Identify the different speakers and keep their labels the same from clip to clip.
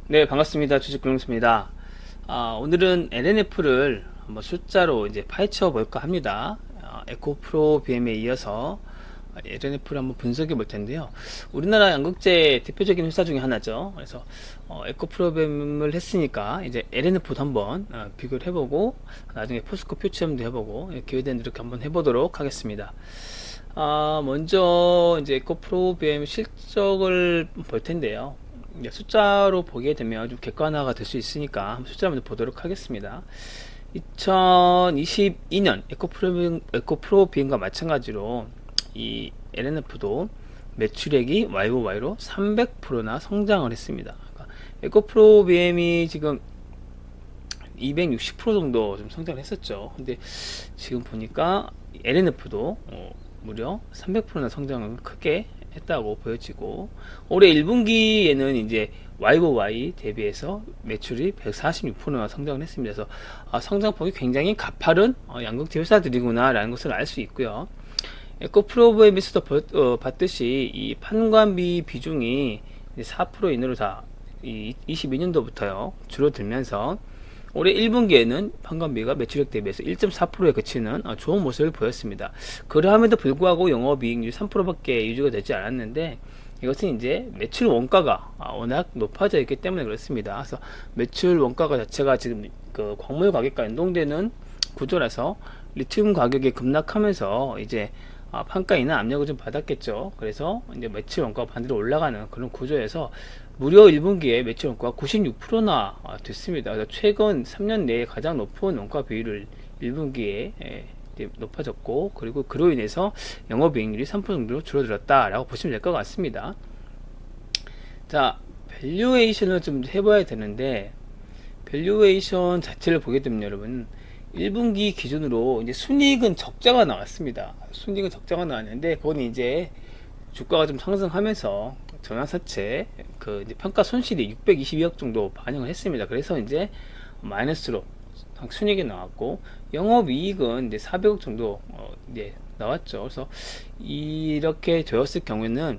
Speaker 1: 네, 반갑습니다. 주식금융수입니다. 오늘은 LNF를 한번 숫자로 이제 파헤쳐 볼까 합니다. 에코프로 BM에 이어서 LNF를 한번 분석해 볼 텐데요. 우리나라 양극재 대표적인 회사 중에 하나죠. 그래서 에코프로 BM을 했으니까 이제 LNF도 한번 비교를 해보고 나중에 포스코 퓨처엠도 해보고 기회 되는 이렇게 한번 해보도록 하겠습니다. 먼저 이제 에코프로 BM 실적을 볼 텐데요. 숫자로 보게 되면 좀 객관화가 될 수 있으니까 숫자 먼저 보도록 하겠습니다. 2022년 에코프로 비행과 마찬가지로 이 LNF도 매출액이 YoY로 300%나 성장을 했습니다. 그러니까 에코프로 BM이 지금 260% 정도 좀 성장을 했었죠. 근데 지금 보니까 LNF도 무려 300%나 성장을 크게 했다고 보여지고, 올해 1분기에는 이제 YoY 대비해서 매출이 146%나 성장을 했습니다. 그래서 성장폭이 굉장히 가파른 양극재 회사들이구나 라는 것을 알 수 있고요. 에코프로브에서도 봤듯이 이 판관비 비중이 4% 이내로 다 22년도부터요 줄어들면서 올해 1분기에는 판관비가 매출액 대비해서 1.4%에 그치는 좋은 모습을 보였습니다. 그러함에도 불구하고 영업이익률이 3%밖에 유지가 되지 않았는데, 이것은 이제 매출 원가가 워낙 높아져 있기 때문에 그렇습니다. 그래서 매출 원가가 자체가 지금 그 광물 가격과 연동되는 구조라서 리튬 가격이 급락하면서 이제 판가 인하 압력을 좀 받았겠죠. 그래서 이제 매출 원가가 반대로 올라가는 그런 구조에서 무려 1분기에 매출 원가가 96%나 됐습니다. 그래서 최근 3년 내에 가장 높은 원가 비율을 1분기에 높아졌고, 그리고 그로 인해서 영업이익률이 3% 정도로 줄어들었다라고 보시면 될 것 같습니다. 자, 밸류에이션을 좀 해봐야 되는데, 밸류에이션 자체를 보게 되면 여러분 1분기 기준으로 이제 순이익은 적자가 나왔습니다. 순이익은 적자가 나왔는데, 그건 이제 주가가 좀 상승하면서 전환사채 그 이제 평가 손실이 622억 정도 반영을 했습니다. 그래서 이제 마이너스로 순이익이 나왔고, 영업이익은 이제 400억 정도 이제 나왔죠. 그래서 이렇게 되었을 경우에는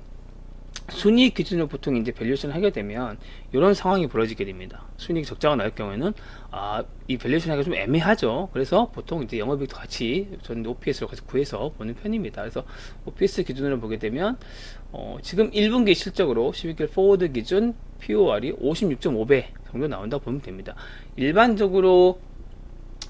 Speaker 1: 순이익 기준으로 보통 이제 밸류에이션 하게 되면 이런 상황이 벌어지게 됩니다. 순이익 적자가 나올 경우에는 이 밸류에이션 하기가 좀 애매하죠. 그래서 보통 이제 영업이익도 같이 저는 OPS로 같이 구해서 보는 편입니다. 그래서 OPS 기준으로 보게 되면 지금 1분기 실적으로 12개월 포워드 기준 POR이 56.5배 정도 나온다고 보면 됩니다. 일반적으로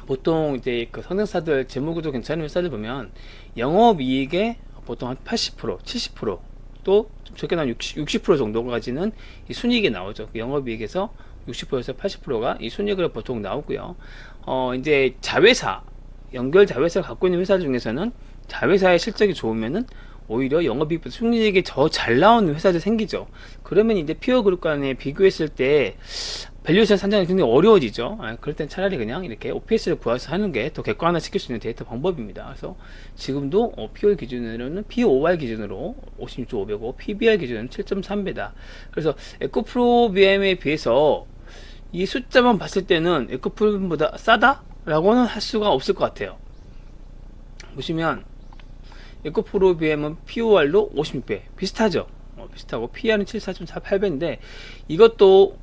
Speaker 1: 보통 이제 그 성장사들 재무구조 괜찮은 회사들 보면 영업이익의 보통 한 80%, 70%, 또 적게 나온 60% 정도까지는 이 순이익이 나오죠. 영업이익에서 60%에서 80%가 이 순이익으로 보통 나오고요. 이제 자회사, 연결 자회사를 갖고 있는 회사 중에서는 자회사의 실적이 좋으면은 오히려 영업이익보다 순이익이 더 잘 나오는 회사들이 생기죠. 그러면 이제 피어 그룹 간에 비교했을 때 밸류에이션 산정이 굉장히 어려워지죠. 그럴 땐 차라리 그냥 이렇게 OPS를 구해서 하는 게 더 객관화 시킬 수 있는 데이터 방법입니다. 그래서 지금도 POR 기준으로는 POR 기준으로 56.5배고 PBR 기준은 7.3배다. 그래서 에코프로 BM에 비해서 이 숫자만 봤을 때는 에코프로 BM보다 싸다? 라고는 할 수가 없을 것 같아요. 보시면 에코프로 BM은 POR로 56배 비슷하죠. 비슷하고 PR은 74.48배인데 이것도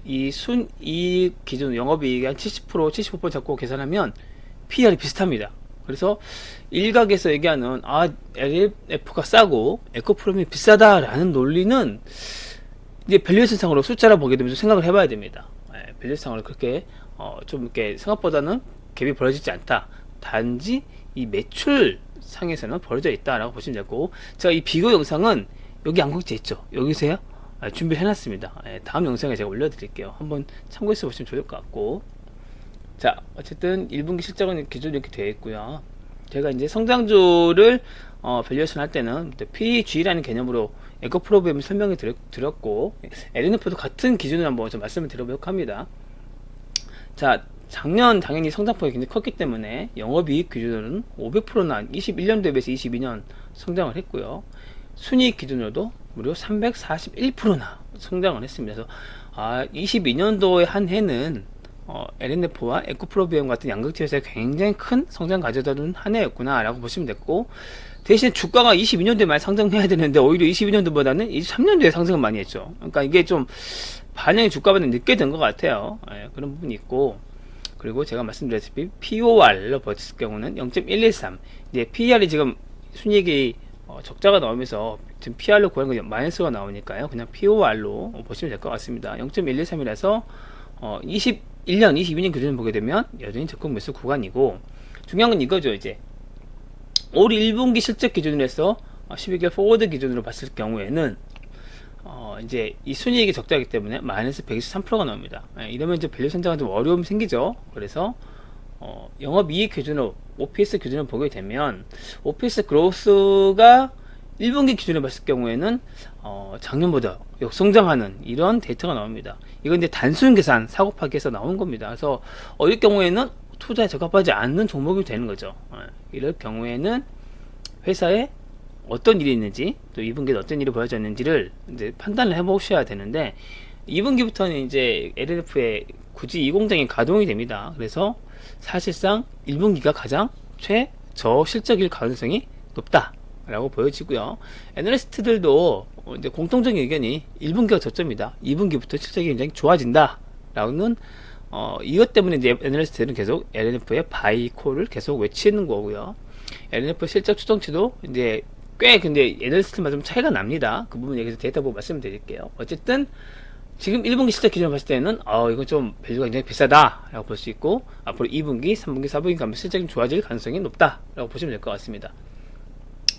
Speaker 1: 이 순이익 기준 영업이익이 한 70%, 75% 잡고 계산하면 PR이 비슷합니다. 그래서 일각에서 얘기하는 LF가 싸고 에코프롬이 비싸다라는 논리는 이제 밸류에이션 상으로 숫자를 보게 되면 좀 생각을 해봐야 됩니다. 밸류에이션 상으로 그렇게 좀 이렇게 생각보다는 갭이 벌어지지 않다. 단지 이 매출 상에서는 벌어져 있다라고 보시면 되고, 제가 이 비교 영상은 여기 양극재 있죠. 여기서요. 준비를 해놨습니다. 다음 영상에 제가 올려드릴게요. 한번 참고해서 보시면 좋을 것 같고, 자 어쨌든 1분기 실적은 기존 이렇게 되어 있고요. 제가 이제 성장주를 밸류에이션 할 때는 PG라는 개념으로 에코프로 BM 설명을 드렸고, LNF도 같은 기준으로 한번 좀 말씀을 드려보려고 합니다. 자, 작년 당연히 성장폭이 굉장히 컸기 때문에 영업이익 기준으로는 500%나 21년도에 비해서 22년 성장을 했고요. 순이익 기준으로도 무려 341%나 성장을 했습니다. 그래서 22년도의 한 해는 LNF와 에코프로 BM 같은 양극재 회사에 굉장히 큰 성장 가져다준 한 해였구나 라고 보시면 됐고, 대신 주가가 22년도에 많이 상승해야 되는데 오히려 22년도보다는 23년도에 상승을 많이 했죠. 그러니까 이게 좀 반영이 주가보다 늦게 된 것 같아요. 예, 그런 부분이 있고, 그리고 제가 말씀드렸다시피 POR로 봤을 경우는 0.113. 이제 PER이 지금 순이익이 적자가 나오면서 지금 PR로 구하는 건 마이너스가 나오니까요. 그냥 POR로 보시면 될 것 같습니다. 0.113이라서 21년, 22년 기준을 보게 되면 여전히 적극 매수 구간이고, 중요한 건 이거죠. 이제 올 1분기 실적 기준으로 해서 12개월 포워드 기준으로 봤을 경우에는 이제 이 순이익이 적자이기 때문에 마이너스 123%가 나옵니다. 이러면 이제 밸류 선정은 좀 어려움이 생기죠. 그래서 영업이익 기준으로 OPS 기준을 보게 되면 OPS 그로스가 1분기 기준으로 봤을 경우에는 작년보다 역성장하는 이런 데이터가 나옵니다. 이건 이제 단순 계산 사고 파기해서 나온 겁니다. 그래서 이 경우에는 투자에 적합하지 않는 종목이 되는 거죠. 이럴 경우에는 회사에 어떤 일이 있는지, 또 2분기에 어떤 일이 벌어졌는지를 이제 판단을 해 보셔야 되는데, 2분기부터는 이제 LNF에 굳이 이 공장이 가동이 됩니다. 그래서 사실상 1분기가 가장 최저 실적일 가능성이 높다라고 보여지고요. 애널리스트들도 이제 공통적인 의견이 1분기가 저점이다. 2분기부터 실적이 굉장히 좋아진다라는 이것 때문에 이제 애널리스트들은 계속 LNF의 바이콜을 계속 외치는 거고요. LNF 실적 추정치도 이제 꽤 근데 애널리스트마다 좀 차이가 납니다. 그 부분 여기서 데이터 보고 말씀드릴게요. 어쨌든 지금 1분기 실적 기준으로 봤을 때는 이건 좀 밸류가 굉장히 비싸다 라고 볼 수 있고, 앞으로 2분기, 3분기, 4분기 가면 실적이 좀 좋아질 가능성이 높다 라고 보시면 될 것 같습니다.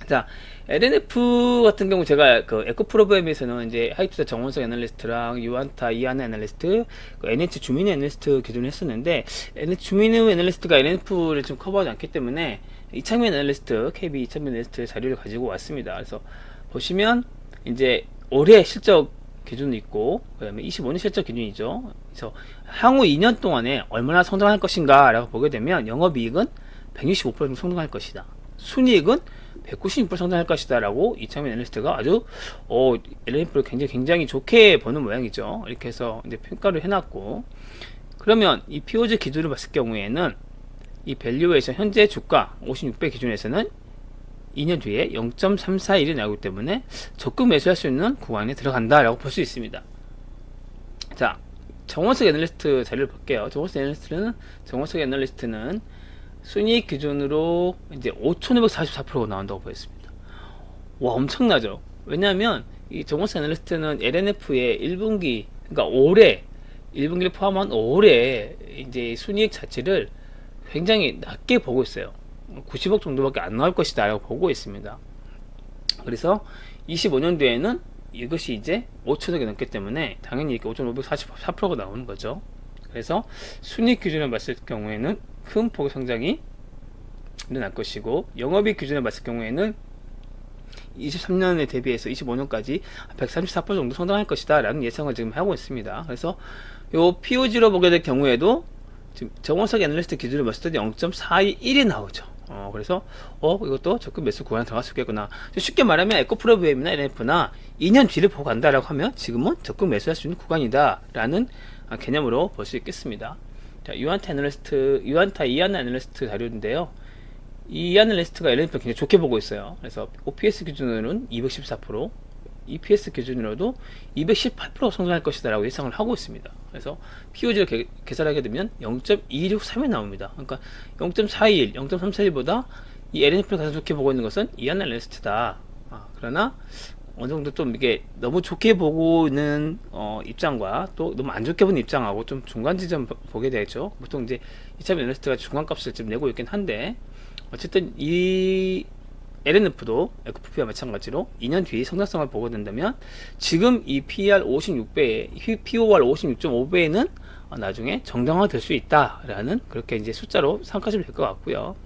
Speaker 1: 자, LNF 같은 경우 제가 그 에코프로그램에서는 이제 하이투자 정원석 애널리스트랑 유안타 이하나 애널리스트, 그 NH 주민의 애널리스트 기준을 했었는데, NH 주민의 애널리스트가 LNF를 좀 커버하지 않기 때문에 이창민 애널리스트, KB 이창민 애널리스트 자료를 가지고 왔습니다. 그래서 보시면 이제 올해 실적 기준도 있고, 그 다음에 25년 실적 기준이죠. 그래서 향후 2년 동안에 얼마나 성장할 것인가 라고 보게 되면 영업이익은 165% 정도 성장할 것이다. 순이익은 196% 성장할 것이다 라고 이창민 애널리스트가 아주 LNF를 굉장히 좋게 보는 모양이죠. 이렇게 해서 이제 평가를 해놨고, 그러면 이 POG 기준으로 봤을 경우에는 이 밸류에이션 현재 주가 56배 기준에서는 2년 뒤에 0.341이 나오기 때문에 적극 매수할 수 있는 구간에 들어간다 라고 볼 수 있습니다. 자, 정원석 애널리스트 자료를 볼게요. 정원석 애널리스트는 순이익 기준으로 이제 5,544%가 나온다고 보였습니다. 와, 엄청나죠? 왜냐하면 이 정원석 애널리스트는 LNF의 1분기, 그러니까 올해 1분기를 포함한 올해 이제 순이익 자체를 굉장히 낮게 보고 있어요. 90억 정도밖에 안 나올 것이다 라고 보고 있습니다. 그래서 25년도에는 이것이 이제 5천억이 넘기 때문에 당연히 이렇게 5,544%가 나오는 거죠. 그래서 순이익 기준을 봤을 경우에는 큰 폭의 성장이 일어날 것이고, 영업이익 기준을 봤을 경우에는 23년에 대비해서 25년까지 134% 정도 성장할 것이다 라는 예상을 지금 하고 있습니다. 그래서 요 POG로 보게 될 경우에도 지금 정원석 애널리스트 기준으로 봤을 때 0.421이 나오죠. 그래서 이것도 적극 매수 구간에 들어갈 수 있겠구나. 쉽게 말하면 에코프로비엠이나 LNF나 2년 뒤를 보고 간다라고 하면 지금은 적극 매수할 수 있는 구간이다 라는 개념으로 볼 수 있겠습니다. 자, 유안타 이하나 애널리스트 자료인데요. 이 애널리스트가 LNF를 굉장히 좋게 보고 있어요. 그래서 OPS 기준으로는 214%, EPS 기준으로도 218% 성장할 것이다 라고 예상을 하고 있습니다. 그래서 POG를 계산하게 되면 0.263이 나옵니다. 그러니까 0.421, 0.341보다 이 LNF를 가장 좋게 보고 있는 것은 이 애널리스트다. 그러나 어느 정도 좀 이게 너무 좋게 보고 있는 입장과 또 너무 안 좋게 보는 입장하고 좀 중간 지점 보게 되죠. 보통 이제 이차비 애널리스트가 중간값을 좀 내고 있긴 한데, 어쨌든 이 LNF도 FP와 마찬가지로 2년 뒤 성장성을 보고 된다면 지금 이 PER 56배에 POR 56.5배에는 나중에 정당화 될 수 있다라는, 그렇게 이제 숫자로 생각하시면 될 것 같고요.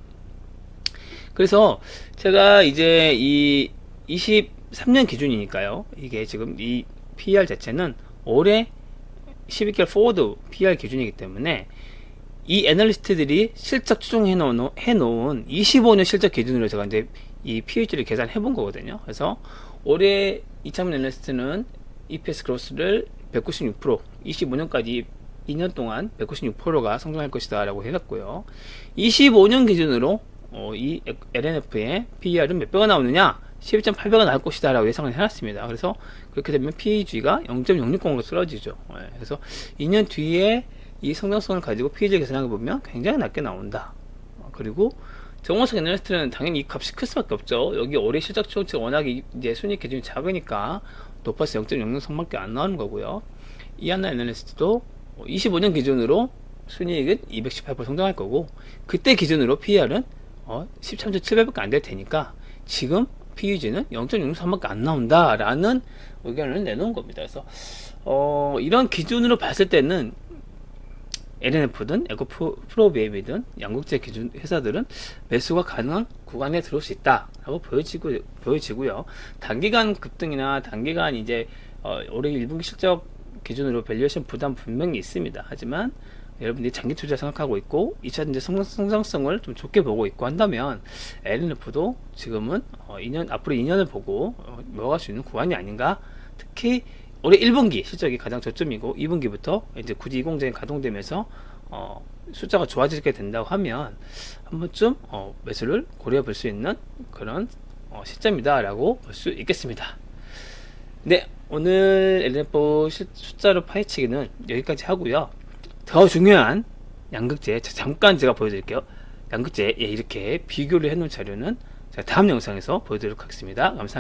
Speaker 1: 그래서 제가 이제 이 23년 기준이니까요. 이게 지금 이 PER 자체는 올해 12개월 포워드 PER 기준이기 때문에 이 애널리스트들이 실적 추정해 놓은 25년 실적 기준으로 제가 이제 이 PH를 계산해 본 거거든요. 그래서 올해 이창민 애널리스트는 EPS 그로스를 196%, 25년까지 2년 동안 196%가 성장할 것이다 라고 해놨고요. 25년 기준으로 이 LNF의 PER은 몇 배가 나오느냐? 12.8배가 나올 것이다 라고 예상을 해놨습니다. 그래서 그렇게 되면 PEG가 0.660으로 떨어지죠. 그래서 2년 뒤에 이 성장성을 가지고 PEG 계산하게 보면 굉장히 낮게 나온다. 그리고 정원석 애널리스트는 당연히 이 값이 클 수밖에 없죠. 여기 올해 실적 추정치가 워낙 이제 순이익 기준이 작으니까 높아서 0.00밖에 안 나오는 거고요. 이하나 애널리스트도 25년 기준으로 순이익은 218% 성장할 거고, 그때 기준으로 PER은 13.7배밖에 안 될 테니까 지금 PEG는 0.63밖에 안 나온다 라는 의견을 내놓은 겁니다. 그래서 이런 기준으로 봤을 때는 LNF든 에코프로비엠이든 양국제 기준 회사들은 매수가 가능한 구간에 들어올 수 있다라고 보여지고요. 단기간 급등이나 단기간 이제 올해 1분기 실적 기준으로 밸류에이션 부담 분명히 있습니다. 하지만 여러분들이 장기 투자 생각하고 있고 2차 전지 성장성을 좀 좋게 보고 있고 한다면 LNF도 지금은 앞으로 2년을 보고 먹어갈 수 있는 구간이 아닌가. 특히 올해 1분기 실적이 가장 저점이고 2분기부터 이제 굳이 2020이 가동되면서 숫자가 좋아지게 된다고 하면 한 번쯤 매수를 고려해 볼 수 있는 그런 시점이다 라고 볼 수 있겠습니다. 네, 오늘 LNF 숫자로 파헤치기는 여기까지 하고요. 더 중요한 양극재 잠깐 제가 보여드릴게요. 양극재 이렇게 비교를 해놓은 자료는 제가 다음 영상에서 보여드리도록 하겠습니다. 감사합니다.